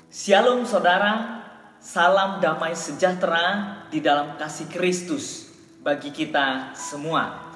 Shalom saudara, salam damai sejahtera di dalam kasih Kristus bagi kita semua.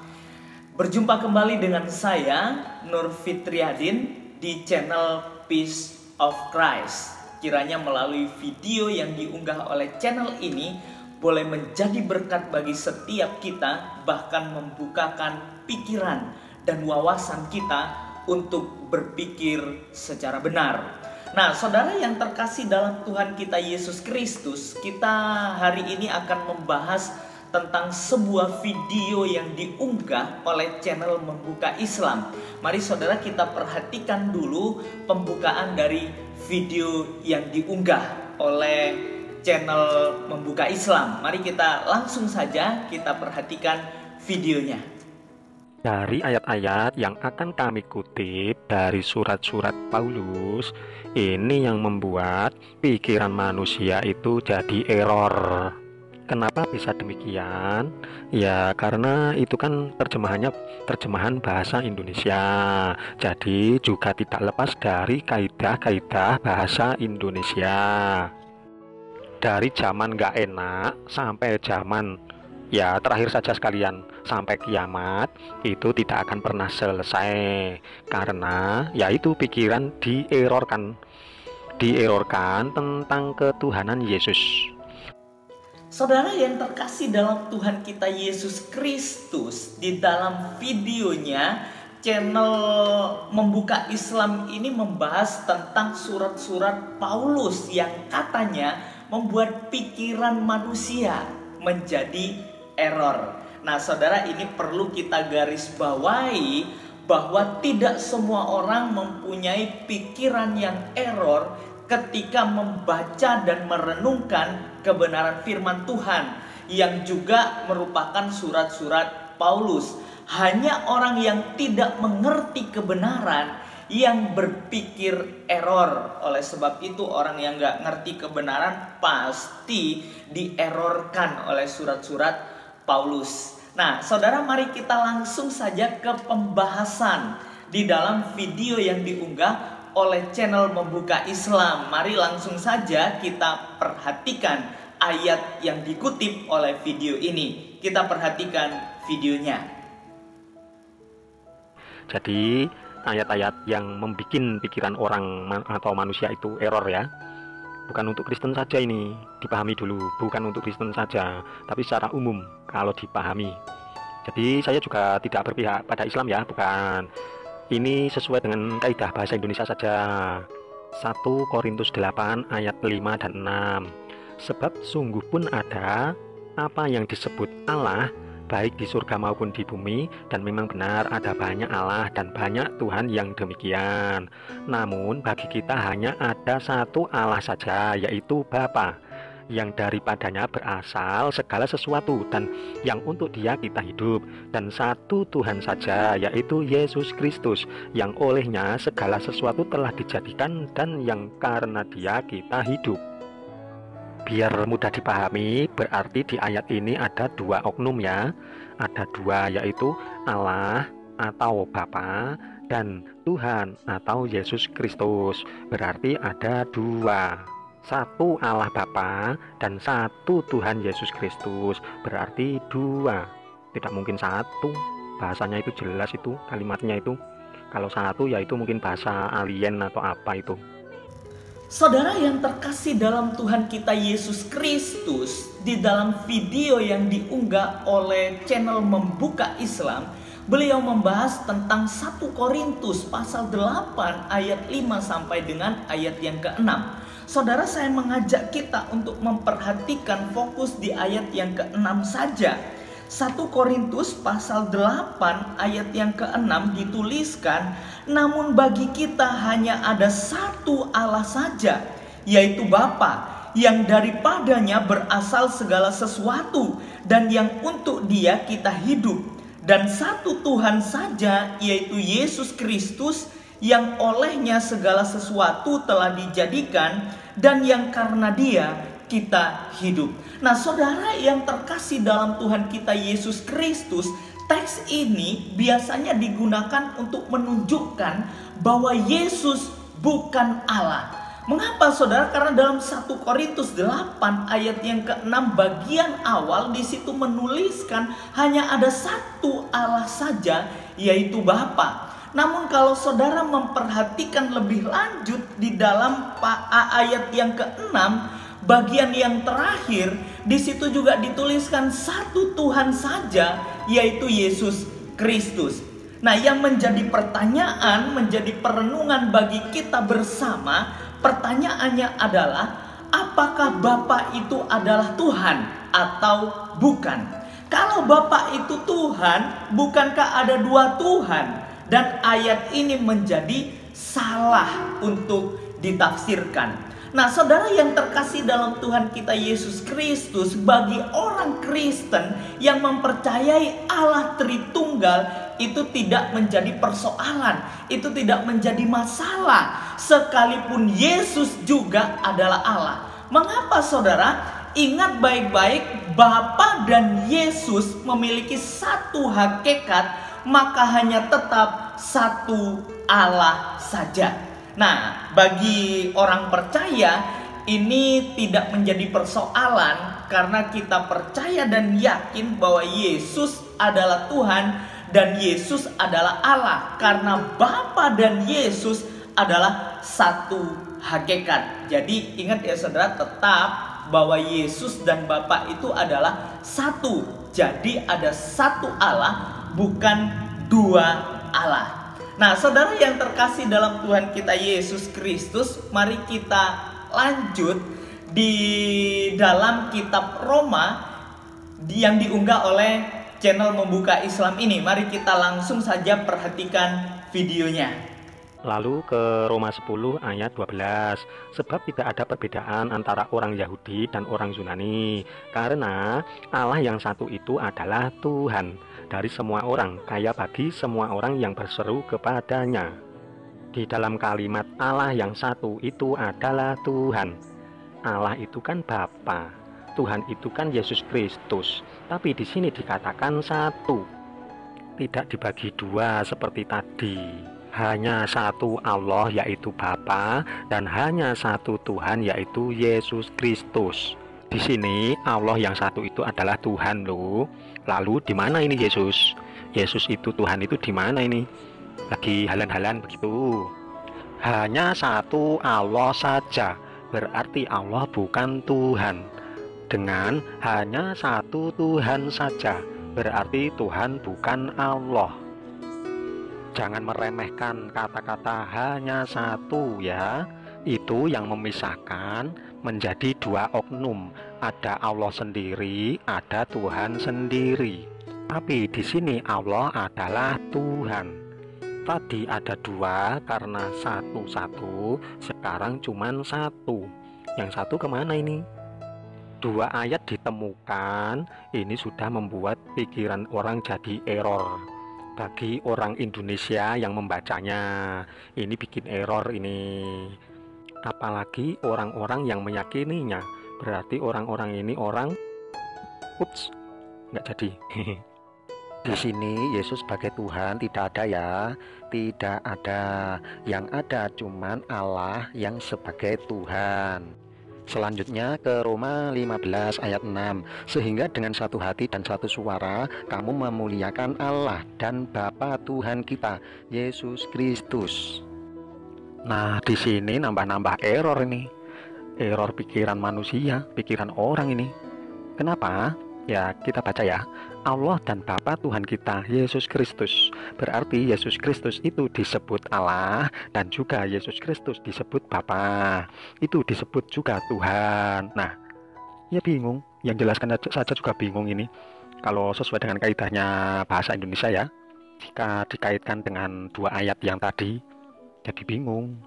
Berjumpa kembali dengan saya, Nur Fitriadin, di channel Peace of Christ. Kiranya melalui video yang diunggah oleh channel ini boleh menjadi berkat bagi setiap kita, bahkan membukakan pikiran dan wawasan kita untuk berpikir secara benar. Nah, saudara yang terkasih dalam Tuhan kita Yesus Kristus, kita hari ini akan membahas tentang sebuah video yang diunggah oleh channel Membuka Islam. Mari saudara kita perhatikan dulu pembukaan dari video yang diunggah oleh channel Membuka Islam. Mari kita langsung saja kita perhatikan videonya. Dari ayat-ayat yang akan kami kutip dari surat-surat Paulus, ini yang membuat pikiran manusia itu jadi error. Kenapa bisa demikian? Ya karena itu kan terjemahan bahasa Indonesia. Jadi juga tidak lepas dari kaidah-kaidah bahasa Indonesia. Dari zaman gak enak sampai zaman terakhir saja sekalian, sampai kiamat itu tidak akan pernah selesai. Karena yaitu pikiran dierorkan tentang ketuhanan Yesus. Saudara yang terkasih dalam Tuhan kita Yesus Kristus, di dalam videonya channel Membuka Islam ini membahas tentang surat-surat Paulus yang katanya membuat pikiran manusia menjadi error. Nah saudara, ini perlu kita garis bawahi bahwa tidak semua orang mempunyai pikiran yang error ketika membaca dan merenungkan kebenaran firman Tuhan yang juga merupakan surat-surat Paulus. Hanya orang yang tidak mengerti kebenaran yang berpikir error. Oleh sebab itu orang yang gak ngerti kebenaran pasti dierorkan oleh surat-surat Paulus. Nah saudara, mari kita langsung saja ke pembahasan di dalam video yang diunggah oleh channel Membuka Islam. Mari langsung saja kita perhatikan ayat yang dikutip oleh video ini. Kita perhatikan videonya. Jadi ayat-ayat yang membuat pikiran orang atau manusia itu error ya. Bukan untuk Kristen saja, ini dipahami dulu, bukan untuk Kristen saja, tapi secara umum kalau dipahami. Jadi saya juga tidak berpihak pada Islam ya, bukan. Ini sesuai dengan kaidah bahasa Indonesia saja. 1 Korintus 8 ayat 5 dan 6. Sebab sungguh pun ada apa yang disebut Allah, baik di surga maupun di bumi, dan memang benar ada banyak Allah dan banyak Tuhan yang demikian. Namun bagi kita hanya ada satu Allah saja, yaitu Bapa, yang daripadanya berasal segala sesuatu dan yang untuk Dia kita hidup, dan satu Tuhan saja, yaitu Yesus Kristus, yang olehnya segala sesuatu telah dijadikan dan yang karena Dia kita hidup. Biar mudah dipahami, berarti di ayat ini ada dua oknum ya. Ada dua, yaitu Allah atau Bapa dan Tuhan atau Yesus Kristus. Berarti ada dua. Satu Allah Bapa dan satu Tuhan Yesus Kristus. Berarti dua. Tidak mungkin satu. Bahasanya itu jelas, itu kalimatnya itu. Kalau satu ya itu mungkin bahasa alien atau apa itu. Saudara yang terkasih dalam Tuhan kita Yesus Kristus, di dalam video yang diunggah oleh channel Membuka Islam, beliau membahas tentang 1 Korintus pasal 8 ayat 5 sampai dengan ayat yang ke-6. Saudara, saya mengajak kita untuk memperhatikan fokus di ayat yang ke-6 saja. 1 Korintus pasal 8 ayat yang ke-6 dituliskan, namun bagi kita hanya ada satu Allah saja, yaitu Bapa, yang daripadanya berasal segala sesuatu dan yang untuk Dia kita hidup, dan satu Tuhan saja, yaitu Yesus Kristus, yang olehnya segala sesuatu telah dijadikan dan yang karena Dia kita hidup. Nah saudara yang terkasih dalam Tuhan kita Yesus Kristus, teks ini biasanya digunakan untuk menunjukkan bahwa Yesus bukan Allah. Mengapa saudara? Karena dalam 1 Korintus 8 ayat yang ke-6 bagian awal di situ menuliskan hanya ada satu Allah saja, yaitu Bapa. Namun kalau saudara memperhatikan lebih lanjut di dalam ayat yang ke-6 bagian yang terakhir, di situ juga dituliskan satu Tuhan saja, yaitu Yesus Kristus. Nah, yang menjadi pertanyaan, menjadi perenungan bagi kita bersama, pertanyaannya adalah, apakah Bapa itu adalah Tuhan atau bukan? Kalau Bapa itu Tuhan, bukankah ada dua Tuhan? Dan ayat ini menjadi salah untuk ditafsirkan. Nah, saudara yang terkasih dalam Tuhan kita Yesus Kristus, bagi orang Kristen yang mempercayai Allah Tritunggal, itu tidak menjadi persoalan, itu tidak menjadi masalah, sekalipun Yesus juga adalah Allah. Mengapa saudara? Ingat baik-baik, Bapa dan Yesus memiliki satu hakikat, maka hanya tetap satu Allah saja. Nah, bagi orang percaya ini tidak menjadi persoalan karena kita percaya dan yakin bahwa Yesus adalah Tuhan dan Yesus adalah Allah, karena Bapa dan Yesus adalah satu hakikat. Jadi ingat ya saudara, tetap bahwa Yesus dan Bapa itu adalah satu. Jadi ada satu Allah, bukan dua Allah. Nah, saudara yang terkasih dalam Tuhan kita Yesus Kristus, mari kita lanjut di dalam kitab Roma yang diunggah oleh channel Membuka Islam ini. Mari kita langsung saja perhatikan videonya. Lalu ke Roma 10 ayat 12. Sebab tidak ada perbedaan antara orang Yahudi dan orang Yunani, karena Allah yang satu itu adalah Tuhan dari semua orang, kaya bagi semua orang yang berseru kepadanya. Di dalam kalimat Allah yang satu itu adalah Tuhan. Allah itu kan Bapa, Tuhan itu kan Yesus Kristus. Tapi di sini dikatakan satu, tidak dibagi dua seperti tadi. Hanya satu Allah yaitu Bapa, dan hanya satu Tuhan yaitu Yesus Kristus. Di sini Allah yang satu itu adalah Tuhan loh. Lalu di mana ini Yesus? Yesus itu Tuhan itu di mana ini? Lagi halan-halan begitu. Hanya satu Allah saja, berarti Allah bukan Tuhan. Dengan hanya satu Tuhan saja, berarti Tuhan bukan Allah. Jangan meremehkan kata-kata hanya satu ya. Itu yang memisahkan menjadi dua oknum. Ada Allah sendiri, ada Tuhan sendiri. Tapi di sini Allah adalah Tuhan. Tadi ada dua karena satu-satu, sekarang cuman satu. Yang satu kemana ini? Dua ayat ditemukan, ini sudah membuat pikiran orang jadi error. Bagi orang Indonesia yang membacanya, ini bikin error ini. Apalagi orang-orang yang meyakininya. Berarti orang-orang ini orang, ups, nggak jadi. Di sini Yesus sebagai Tuhan tidak ada ya, tidak ada. Yang ada cuman Allah yang sebagai Tuhan. Selanjutnya ke Roma 15 ayat 6. Sehingga dengan satu hati dan satu suara kamu memuliakan Allah dan Bapa Tuhan kita Yesus Kristus. Nah, di sini nambah-nambah error ini. Error pikiran manusia, pikiran orang ini. Kenapa? Ya, kita baca ya. Allah dan Bapa Tuhan kita Yesus Kristus. Berarti Yesus Kristus itu disebut Allah dan juga Yesus Kristus disebut Bapa. Itu disebut juga Tuhan. Nah, ya bingung. Yang jelaskan saja juga bingung ini. Kalau sesuai dengan kaidahnya bahasa Indonesia ya, jika dikaitkan dengan dua ayat yang tadi, jadi bingung.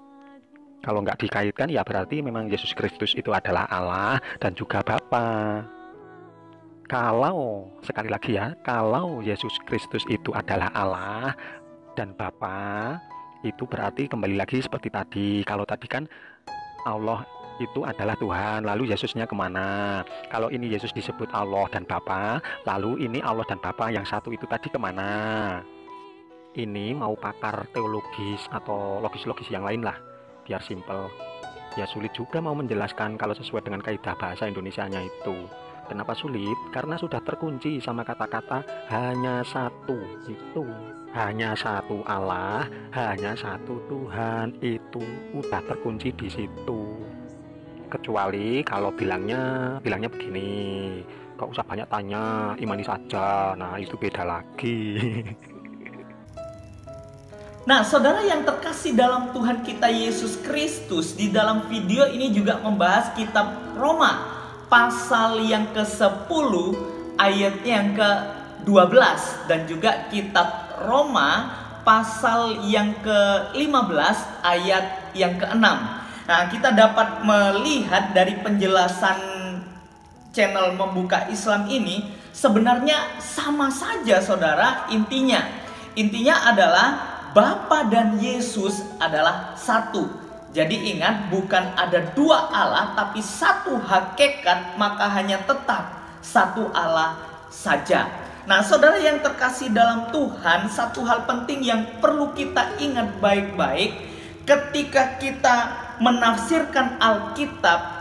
Kalau nggak dikaitkan ya berarti memang Yesus Kristus itu adalah Allah dan juga Bapa. Kalau, sekali lagi ya, kalau Yesus Kristus itu adalah Allah dan Bapa, itu berarti kembali lagi seperti tadi. Kalau tadi kan Allah itu adalah Tuhan, lalu Yesusnya kemana? Kalau ini Yesus disebut Allah dan Bapa, lalu ini Allah dan Bapa yang satu itu tadi kemana? Ini mau pakar teologis atau logis-logis yang lain lah, biar simple. Ya sulit juga mau menjelaskan kalau sesuai dengan kaidah bahasa Indonesianya itu. Kenapa sulit? Karena sudah terkunci sama kata-kata hanya satu itu. Hanya satu Allah, hanya satu Tuhan, itu udah terkunci di situ. Kecuali kalau bilangnya begini, gak usah banyak tanya, imani saja. Nah, itu beda lagi. Nah, saudara yang terkasih dalam Tuhan kita Yesus Kristus, di dalam video ini juga membahas kitab Roma pasal yang ke-10 ayat yang ke-12, dan juga kitab Roma pasal yang ke-15 ayat yang ke-6. Nah, kita dapat melihat dari penjelasan channel Membuka Islam ini, sebenarnya sama saja saudara. Intinya adalah Bapa dan Yesus adalah satu. Jadi ingat, bukan ada dua Allah, tapi satu hakikat, maka hanya tetap satu Allah saja. Nah, saudara yang terkasih dalam Tuhan, satu hal penting yang perlu kita ingat baik-baik, ketika kita menafsirkan Alkitab,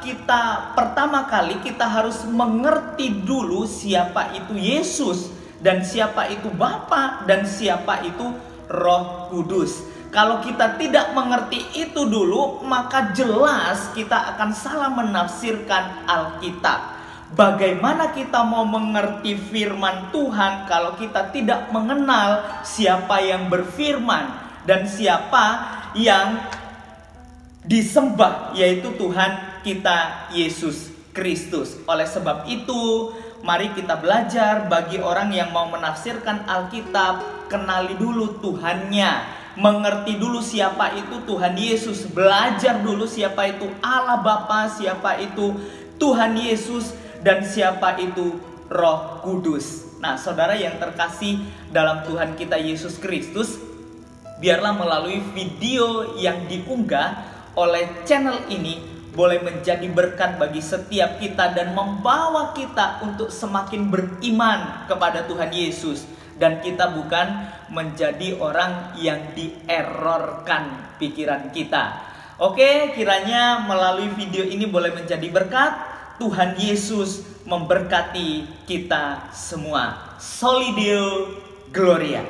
pertama kali kita harus mengerti dulu siapa itu Yesus, dan siapa itu Bapa, dan siapa itu Roh Kudus. Kalau kita tidak mengerti itu dulu, maka jelas kita akan salah menafsirkan Alkitab. Bagaimana kita mau mengerti firman Tuhan kalau kita tidak mengenal siapa yang berfirman dan siapa yang disembah, yaitu Tuhan kita Yesus Kristus. Oleh sebab itu, mari kita belajar. Bagi orang yang mau menafsirkan Alkitab, kenali dulu Tuhannya, mengerti dulu siapa itu Tuhan Yesus, belajar dulu siapa itu Allah Bapa, siapa itu Tuhan Yesus, dan siapa itu Roh Kudus. Nah, saudara yang terkasih dalam Tuhan kita Yesus Kristus, biarlah melalui video yang diunggah oleh channel ini boleh menjadi berkat bagi setiap kita dan membawa kita untuk semakin beriman kepada Tuhan Yesus, dan kita bukan menjadi orang yang dierorkan pikiran kita. Oke, kiranya melalui video ini boleh menjadi berkat. Tuhan Yesus memberkati kita semua. Soli Deo Gloria.